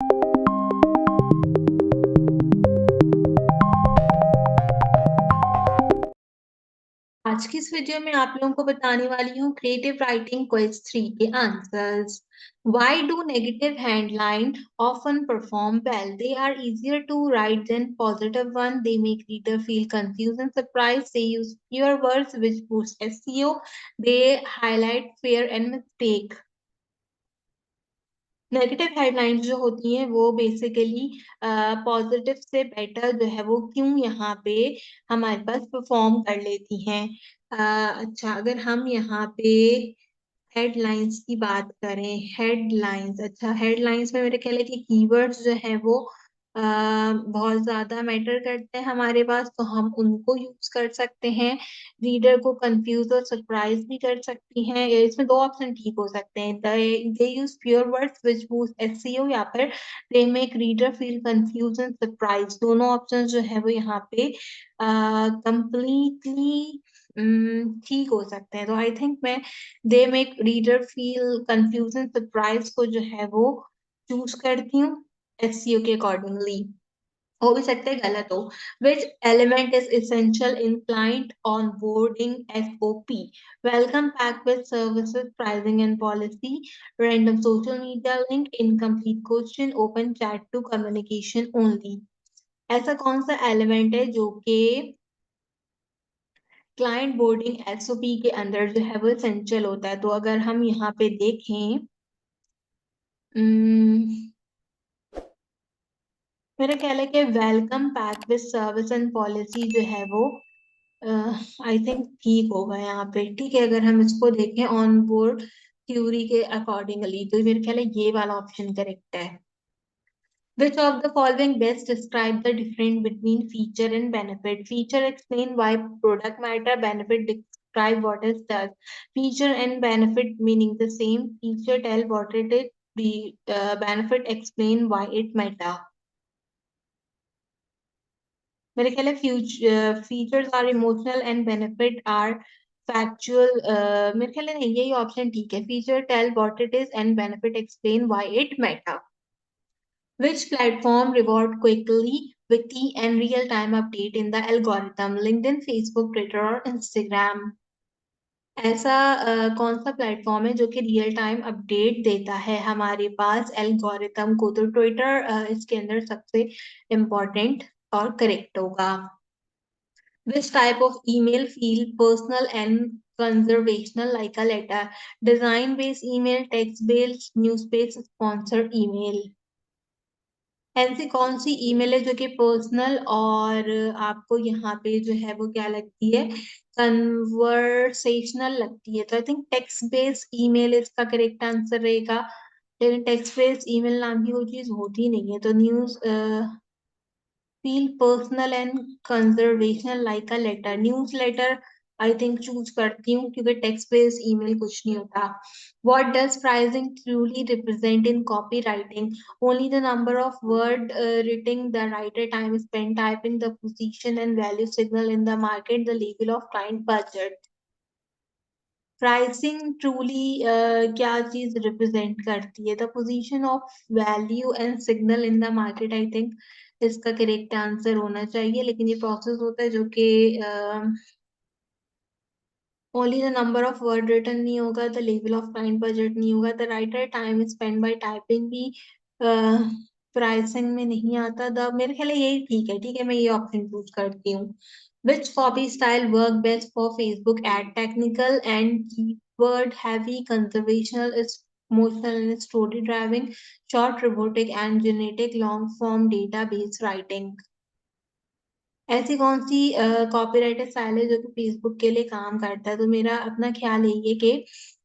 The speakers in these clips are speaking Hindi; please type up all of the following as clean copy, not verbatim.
आज की इस वीडियो में आप लोगों को बताने वाली हूँ क्रिएटिव राइटिंग क्विज 3 के answers. Why do negative headline often perform well? They are easier to write than positive one. They make reader feel confused and surprised. They use fewer words which boosts SEO. They highlight fear and mistake. Negative headlines जो होती हैं वो बेसिकली पॉजिटिव से बेटर जो है वो क्यों यहाँ पे हमारे पास परफॉर्म कर लेती हैं। अच्छा, अगर हम यहाँ पे हेडलाइंस की बात करें, हेडलाइंस, अच्छा हेडलाइंस में मेरे ख्याल है कि कीवर्ड्स जो है वो बहुत ज्यादा मैटर करते हैं हमारे पास, तो हम उनको यूज कर सकते हैं। रीडर को कंफ्यूज और सरप्राइज भी कर सकती हैं। इसमें दो ऑप्शन ठीक हो सकते हैं, they use pure words which boost SEO, या फिर they make reader feel confuse and surprise. दोनों ऑप्शन जो है वो यहाँ पे कंप्लीटली ठीक हो सकते हैं। तो आई थिंक मैं दे make reader feel confuse and surprise को जो है वो चूज करती हूँ एसईओ के अकॉर्डिंगली। हो भी सकता है गलत हो। Which element is essential in client onboarding SOP? Welcome pack with services, pricing and policy, random social media link, incomplete question, open chat to communication only। ऐसा कौन सा एलिमेंट है जो कि क्लाइंट बोर्डिंग एसओपी के अंदर जो है वो एसेंशियल होता है? तो अगर हम यहाँ पे देखें, मेरा ख्याल है कि welcome pack with service and policy जो है वो आई थिंक ठीक होगा यहाँ पे। ठीक है, अगर हम इसको देखें ऑन बोर्ड थ्योरी के अकॉर्डिंगली, तो मेरा ख्याल है ये वाला ऑप्शन करेक्ट है। Which of the following best describe the difference between feature and benefit? Feature explain why product matter, benefit describe what it does. Feature and benefit meaning the same. Feature tell what it is, benefit explain why it matter. मेरे ख्याल है features are emotional and benefit are factual. मेरे ख्याल है नहीं, यही ऑप्शन ठीक है। Feature tell what it is and benefit explain why it matter. Which platform reward quickly, witty, and real-time update in the algorithm? LinkedIn, Facebook, Twitter और Instagram? ऐसा कौन सा प्लेटफॉर्म है जो कि रियल टाइम अपडेट देता है हमारे पास एल्गोरिथम को? तो ट्विटर इसके अंदर सबसे इम्पोर्टेंट और करेक्ट होगा। Which type of email feel personal and conversational like a letter? Design-based email, text-based, news-based, sponsored email? ऐसी कौन सी ईमेल है जो कि पर्सनल और आपको यहाँ पे जो है वो क्या लगती है, कन्वर्सेशनल लगती है? तो I think text based email इसका करेक्ट आंसर रहेगा। लेकिन टेक्स्ट बेस्ड ईमेल नाम की कोई चीज होती नहीं है। तो news feel personal and conversational like a letter, newsletter I think choose करती हूँ क्योंकि टेक्स्ट बेस्ड ईमेल कुछ नहीं होता। What does pricing truly represent in copywriting? Only the number of word written, the writer time spent typing, the position and value signal in the market, the level of client budget। Pricing truly क्या चीज रिप्रेजेंट करती है? The position of value and signal in the market, I think इसका करेक्ट आंसर होना चाहिए। लेकिन ये प्रोसेस होता है जो कि only the number of word written नहीं होगा, the level of client budget नहीं होगा, the writer time spend by typing भी प्राइसिंग में नहीं आता। द मेरे ख्याल है यही ठीक है। ठीक है, मैं ये ऑप्शन चूज करती हूँ। Which copy style work best for Facebook ad? Technical and keyword heavy, conversational, emotional and story driving, short, robotic and generic, long form data base writing? ऐसी कौन सी कॉपीराइटर स्टाइल है जो कि फेसबुक के लिए काम करता है? तो मेरा अपना ख्याल यही है कि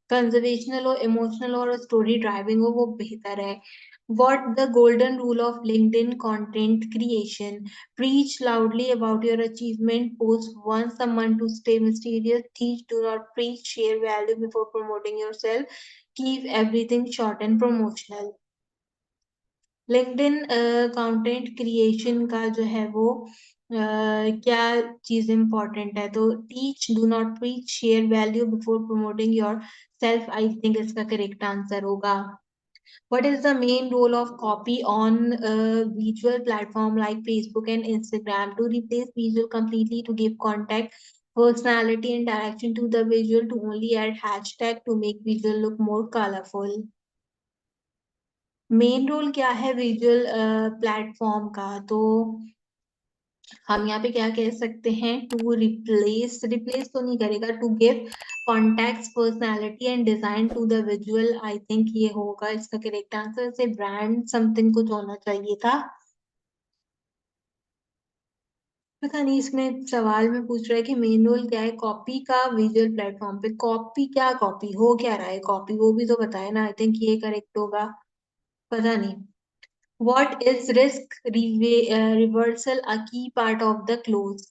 कंजर्वेशनल हो, इमोशनल और स्टोरी ड्राइविंग हो, वो बेहतर है। What the golden rule of LinkedIn content creation? Preach loudly about your achievement. Post want someone to stay mysterious. Teach, do not preach. Share value before promoting yourself. Keep everything short and promotional। LinkedIn content creation का जो है वो क्या चीज इंपॉर्टेंट है? तो teach, do not preach, share value before promoting your self, I think इसका करेक्ट आंसर होगा। What is the main role of copy on a visual platform like Facebook and Instagram? To replace visual completely, to give contact, personality, and direction to the visual, to only add hashtag to make visual look more colorful. Main role क्या है विजुअल प्लेटफॉर्म का? तो हम यहाँ पे क्या कह सकते हैं, टू रिप्लेस, रिप्लेस तो नहीं करेगा, to give context, personality and design to the visual. I think ये होगा इसका करेक्ट आंसर। से ब्रांड समथिंग कुछ होना चाहिए था, पता नहीं। इसमें सवाल में पूछ रहा है कि मेन रोल क्या है कॉपी का विजुअल प्लेटफॉर्म पे। कॉपी क्या, कॉपी हो क्या रहा है कॉपी, वो भी तो बताए ना। आई थिंक ये करेक्ट होगा, पता नहीं। What is risk reversal a key part of the clause?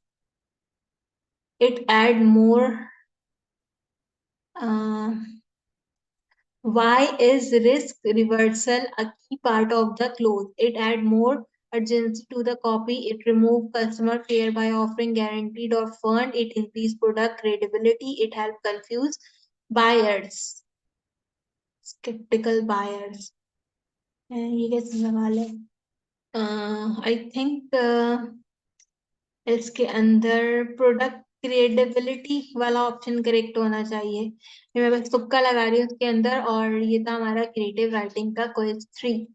It add more. Uh, why is risk reversal a key part of the clause? It add more urgency to the copy. It remove customer fear by offering guaranteed or fund. It increase product credibility. It help confuse buyers, skeptical buyers. ये कैसे सवाल है? आई थिंक इसके अंदर प्रोडक्ट क्रिएटिबिलिटी वाला ऑप्शन करेक्ट होना चाहिए। ये मैं बस तुक्का लगा रही हूँ उसके अंदर। और ये था हमारा क्रिएटिव राइटिंग का क्विज 3।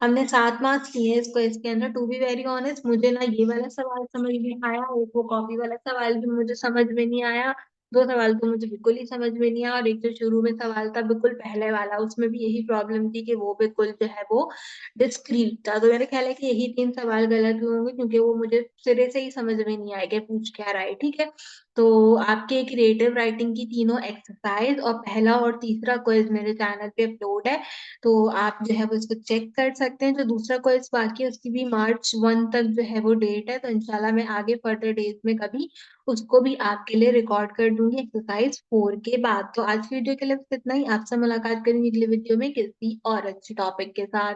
हमने 7 मार्क्स लिए इसको इसके अंदर। टू बी वेरी ऑनेस्ट, मुझे ना ये वाला सवाल समझ में आया, एक वो कॉपी वाला सवाल भी मुझे समझ में नहीं आया। 2 सवाल तो मुझे बिल्कुल ही समझ में नहीं आया, और एक जो शुरू में सवाल था बिल्कुल पहले वाला, उसमें भी यही प्रॉब्लम थी कि वो बिल्कुल जो है वो डिस्क्रीट था। तो मेरा ख्याल है कि यही 3 सवाल गलत हुए होंगे, क्योंकि वो मुझे सिरे से ही समझ में नहीं आया कि पूछ क्या रहा है। ठीक है, तो आपके क्रिएटिव राइटिंग की तीनों एक्सरसाइज और पहला और तीसरा क्विज मेरे चैनल पे अपलोड है, तो आप जो है वो इसको चेक कर सकते हैं। जो दूसरा क्विज बाकी है उसकी भी March 1 तक जो है वो डेट है, तो इंशाल्लाह मैं आगे फर्दर डेज में कभी उसको भी आपके लिए रिकॉर्ड कर दूंगी एक्सरसाइज 4 के बाद। तो आज की वीडियो के लिए बस इतना ही। आपसे मुलाकात करेंगे अगली वीडियो में किसी और अच्छे टॉपिक के साथ।